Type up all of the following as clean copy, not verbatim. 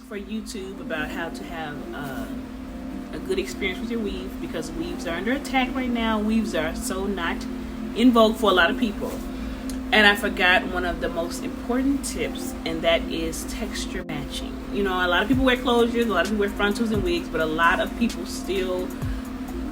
for YouTube about how to have a good experience with your weave, because weaves are under attack right now. Weaves are so not in vogue for a lot of people. And I forgot one of the most important tips, and that is texture matching. You know, a lot of people wear closures, a lot of people wear frontals and wigs, but a lot of people still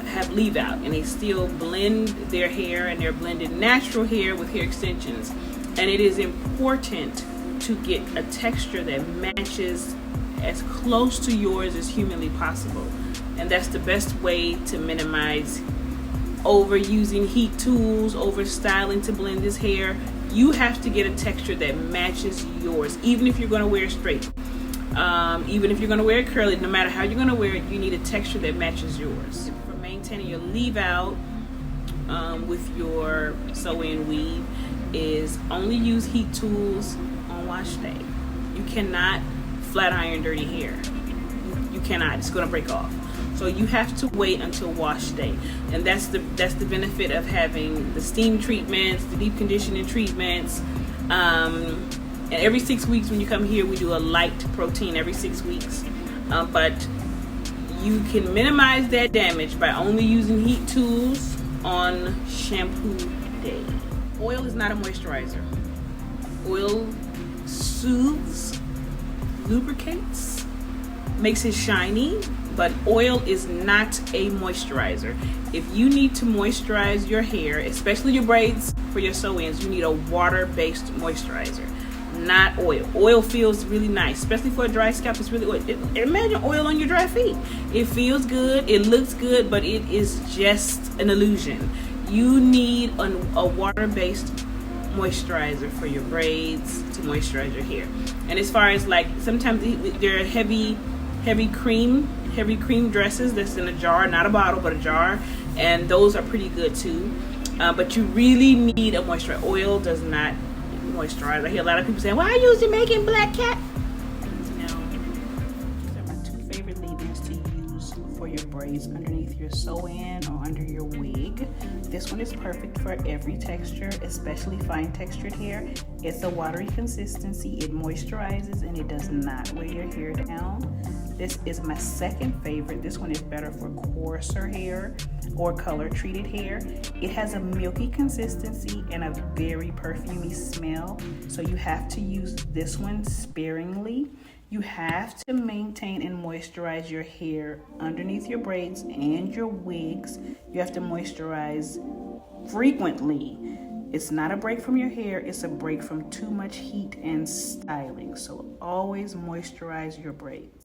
have leave out, and they still blend their hair, and they're blending natural hair with hair extensions. And it is important to get a texture that matches as close to yours as humanly possible. And that's the best way to minimize overusing heat tools, over styling to blend this hair. You have to get a texture that matches yours, even if you're going to wear it straight. Even if you're going to wear it curly, no matter how you're going to wear it, you need a texture that matches yours. For maintaining your leave out with your sew-in weave is only use heat tools on wash day. You cannot flat iron dirty hair. You cannot. It's going to break off. So you have to wait until wash day, and that's the benefit of having the steam treatments, the deep conditioning treatments. And every 6 weeks when you come here, we do a light protein every 6 weeks. But you can minimize that damage by only using heat tools on shampoo day. Oil is not a moisturizer. Oil soothes, lubricates, makes it shiny, but oil is not a moisturizer. If you need to moisturize your hair, especially your braids for your sew-ins, you need a water-based moisturizer, not oil. Oil feels really nice, especially for a dry scalp. It's really oil. Imagine oil on your dry feet. It feels good, it looks good, but it is just an illusion. You need a water-based moisturizer for your braids to moisturize your hair. And as far as, like, sometimes there are heavy cream dresses that's in a jar, not a bottle but a jar, and those are pretty good too. But you really need a moisturizer. Oil does not moisturize. I hear a lot of people saying, "Why are you using Jamaican Black Cat?" No, these are my two favorite leave-ins to use for your braids underneath your sew-in or under your wig. This one is perfect for every texture, especially fine textured hair. It's a watery consistency, it moisturizes, and it does not weigh your hair down. This is my second favorite. This one is better for coarser hair or color treated hair. It has a milky consistency and a very perfumey smell, so you have to use this one sparingly. You have to maintain and moisturize your hair underneath your braids and your wigs. You have to moisturize frequently. It's not a break from your hair, it's a break from too much heat and styling. So always moisturize your braids.